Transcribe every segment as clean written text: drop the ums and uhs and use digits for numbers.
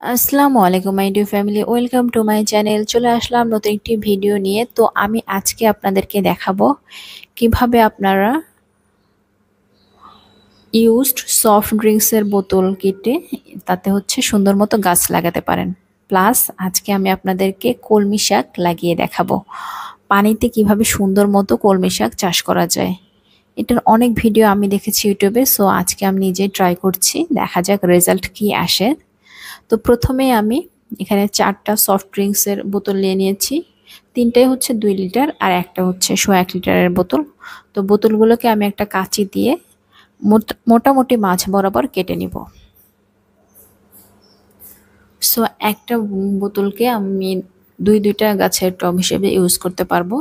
আসসালামু আলাইকুম my dear family, welcome to my channel. চলে আসলাম নতুন একটি ভিডিও নিয়ে। তো আমি আজকে আপনাদেরকে দেখাবো কিভাবে আপনারা ইউজড সফট ড্রিঙ্কসের বোতল কেটে তাতে হচ্ছে সুন্দর মতো গাছ লাগাতে পারেন। প্লাস আজকে আমি আপনাদেরকে কলমি শাক লাগিয়ে দেখাবো পানিতে কিভাবে সুন্দর মতো কলমি শাক চাষ করা যায়। এটার অনেক ভিডিও আমি দেখেছি ইউটিউবে, সো আজকে আমি নিজে ট্রাই করছি, দেখা যাক রেজাল্ট কি আসে। তো প্রথমে আমি এখানে ৪টা সফট ড্রিঙ্কসের বোতল নিয়ে নিয়েছি। ৩টাই হচ্ছে ২ লিটার আর একটা হচ্ছে ১০০ লিটারের বোতল। তো বোতলগুলোকে আমি একটা কাঁচি দিয়ে মোটামুটি মাঝ বরাবর কেটে নিব। সো একটা বোতলকে আমি ২টা গাছের টব হিসেবে ইউজ করতে পারবো।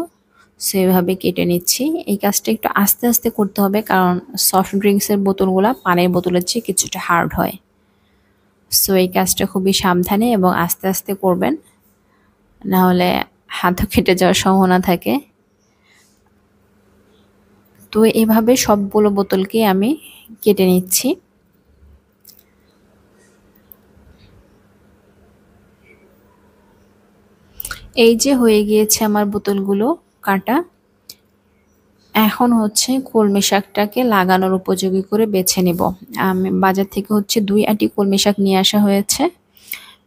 সেভাবে কেটে নিচ্ছি। এই কাজটা একটু আস্তে আস্তে করতে হবে, কারণ সফট ড্রিঙ্কসের বোতলগুলা পানির বোতলের চেয়ে কিছুটা হার্ড হয়। সো এই কাজটা খুবই সাবধানে এবং আস্তে আস্তে করবেন, না হলে হাতও কেটে যাওয়ার সম্ভাবনা থাকে। তো এভাবে সবগুলো বোতলকে আমি কেটে নিচ্ছি। এই যে হয়ে গিয়েছে আমার বোতলগুলো কাটা। এখন হচ্ছে কলমি শাকটাকে লাগানোর উপযোগী করে বেছে নেব। আমি বাজার থেকে হচ্ছে ২ আঁটি কলমি শাক নিয়ে আসা হয়েছে।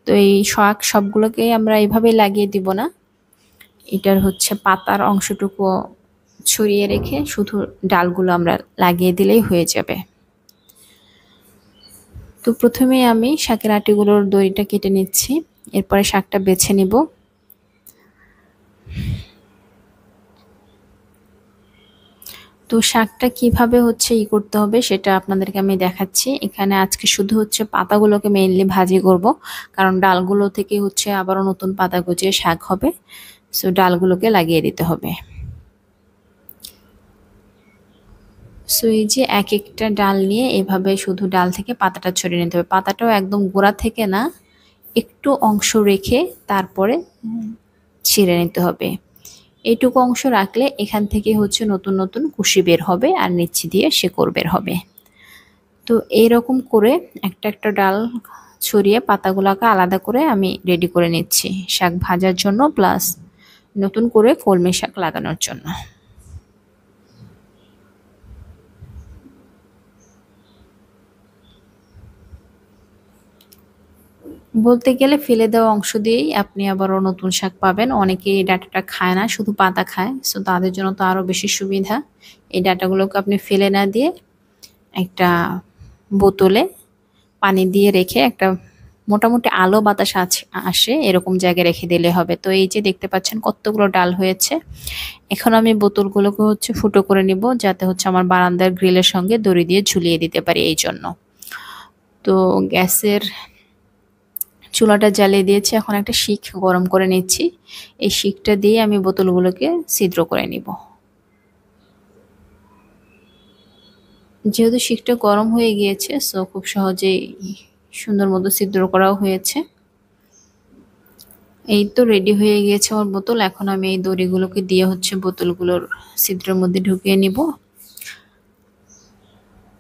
তো এই শাক সবগুলোকে আমরা এভাবে লাগিয়ে দিব না, এটার হচ্ছে পাতার অংশটুকু ছড়িয়ে রেখে শুধু ডালগুলো আমরা লাগিয়ে দিলেই হয়ে যাবে। তো প্রথমে আমি শাকের আটিগুলোর দড়িটা কেটে নিচ্ছি, এরপরে শাকটা বেছে নিব। তো শাকটা কিভাবে হচ্ছে করতে হবে সেটা আপনাদেরকে আমি দেখাচ্ছি। এখানে আজকে শুধু হচ্ছে পাতাগুলোকে মেইনলি ভাজি করব, কারণ ডালগুলো থেকে হচ্ছে আবারও নতুন পাতা গজিয়ে শাক হবে। সো ডালগুলোকে লাগিয়ে দিতে হবে। সো এই যে এক একটা ডাল নিয়ে এভাবে শুধু ডাল থেকে পাতাটা ছড়িয়ে নিতে হবে। পাতাটাও একদম গোড়া থেকে না, একটু অংশ রেখে তারপরে ছিঁড়ে নিতে হবে। এইটুকু অংশ রাখলে এখান থেকে হচ্ছে নতুন নতুন কুশি বের হবে আর নিচে দিয়ে শেকড় বের হবে। তো এইরকম করে একটা একটা ডাল ছড়িয়ে পাতাগুলোকে আলাদা করে আমি রেডি করে নিচ্ছি শাক ভাজার জন্য, প্লাস নতুন করে কলমি শাক লাগানোর জন্য। বলতে গেলে ফেলে দেওয়া অংশ দিয়েই আপনি আবারও নতুন শাক পাবেন। অনেকে এই ডাঁটাটা খায় না, শুধু পাতা খায়। সো তাদের জন্য তো আরও বেশি সুবিধা। এই ডাঁটাগুলোকে আপনি ফেলে না দিয়ে একটা বোতলে পানি দিয়ে রেখে একটা মোটামুটি আলো বাতাস আসে এরকম জায়গায় রেখে দিলে হবে। তো এই যে দেখতে পাচ্ছেন কতগুলো ডাল হয়েছে। এখন আমি বোতলগুলোকে হচ্ছে ফুটো করে নিব, যাতে হচ্ছে আমার বারান্দার গ্রিলের সঙ্গে দড়ি দিয়ে ঝুলিয়ে দিতে পারি এই জন্য। তো গ্যাসের চুলাটা জ্বালিয়ে দিয়েছি, এখন একটা শিক গরম করে নিচ্ছি। এই শিকটা দিয়ে আমি বোতলগুলোকে ছিদ্র করে নিব। যেহেতু শিকটা গরম হয়ে গিয়েছে, সো খুব সহজেই সুন্দর মতো ছিদ্র করাও হয়েছে। এই তো রেডি হয়ে গিয়েছে আমার বোতল। এখন আমি এই দড়িগুলোকে দিয়ে হচ্ছে বোতলগুলোর ছিদ্রের মধ্যে ঢুকিয়ে নিব।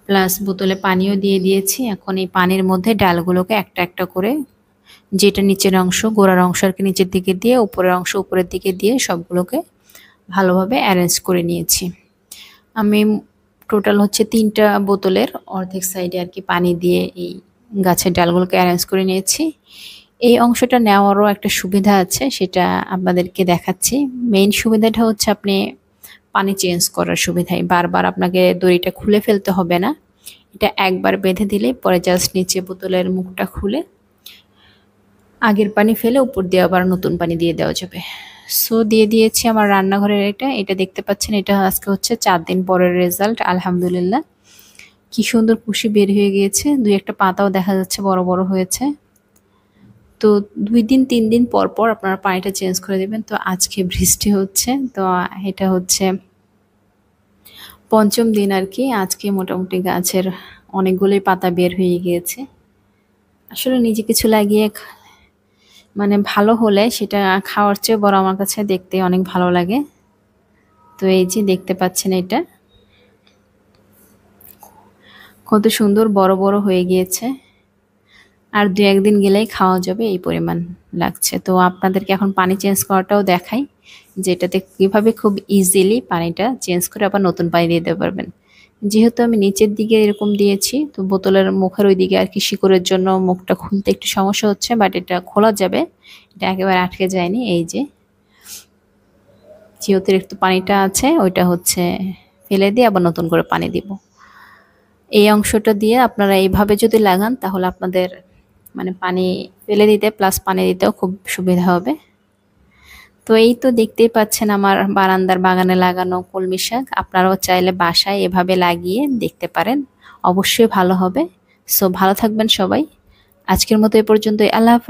প্লাস বোতলে পানিও দিয়ে দিয়েছি। এখন এই পানির মধ্যে ডালগুলোকে একটা একটা করে, যেটা নিচের অংশ গোড়ার অংশ আর কি, নিচের দিকে দিয়ে উপরের অংশ উপরের দিকে দিয়ে সবগুলোকে ভালোভাবে অ্যারেঞ্জ করে নিয়েছি। আমি টোটাল হচ্ছে ৩টা বোতলের অর্ধেক সাইডে আর কি পানি দিয়ে এই গাছের ডালগুলোকে অ্যারেঞ্জ করে নিয়েছি। এই অংশটা নেওয়ারও একটা সুবিধা আছে, সেটা আপনাদেরকে দেখাচ্ছি। মেইন সুবিধাটা হচ্ছে আপনি পানি চেঞ্জ করার সুবিধায় বারবার আপনাকে দড়িটা খুলে ফেলতে হবে না। এটা একবার বেঁধে দিলেই পরে জাস্ট নিচে বোতলের মুখটা খুলে আগের পানি ফেলে উপর দিয়ে আবার নতুন পানি দিয়ে দেওয়া যাবে। সো দিয়ে দিয়েছি আমার রান্নাঘরের এটা দেখতে পাচ্ছেন, এটা আজকে হচ্ছে ৪ দিন পরের রেজাল্ট। আলহামদুলিল্লাহ, কি সুন্দর কুশি বের হয়ে গিয়েছে। ২-১টা পাতাও দেখা যাচ্ছে বড় বড় হয়েছে। তো ২ দিন ৩ দিন পর পর আপনারা পানিটা চেঞ্জ করে দেবেন। তো আজকে বৃষ্টি হচ্ছে, তো এটা হচ্ছে ৫ম দিন আর কি। আজকে মোটামুটি গাছের অনেকগুলোই পাতা বের হয়ে গিয়েছে। আসলে নিজে কিছু লাগিয়ে মানে ভালো হলে সেটা খাওয়ার চেয়ে বড় আমার কাছে দেখতে অনেক ভালো লাগে। তো এই যে দেখতে পাচ্ছেন, এটা কত সুন্দর বড় বড় হয়ে গিয়েছে। আর ২-১ দিন গেলেই খাওয়া যাবে এই পরিমাণ লাগছে। তো আপনাদেরকে এখন পানি চেঞ্জ করাটাও দেখাই, যেটাতে কিভাবে খুব ইজিলি পানিটা চেঞ্জ করে আবার নতুন পানি দিতে পারবেন। যেহেতু আমি নিচের দিকে এরকম দিয়েছি, তো বোতলের মুখের ওইদিকে আর কি শিকড়ের জন্য মুখটা খুলতে একটু সমস্যা হচ্ছে, বাট এটা খোলা যাবে। এটা একেবারে আটকে যায়নি। এই যে অতিরিক্ত পানিটা আছে ওইটা হচ্ছে ফেলে দিয়ে আবার নতুন করে পানি দিব। এই অংশটা দিয়ে আপনারা এইভাবে যদি লাগান তাহলে আপনাদের মানে পানি ফেলে দিতে প্লাস পানি দিতেও খুব সুবিধা হবে। তো এই তো দেখতেই পাচ্ছেন আমার বারান্দার বাগানে লাগানো কলমি শাক। আপনারাও চাইলে বাসায় এভাবে লাগিয়ে দেখতে পারেন, অবশ্যই ভালো হবে। সো ভালো থাকবেন সবাই। আজকের মতো এ পর্যন্তই। আল্লাহ হাফেজ।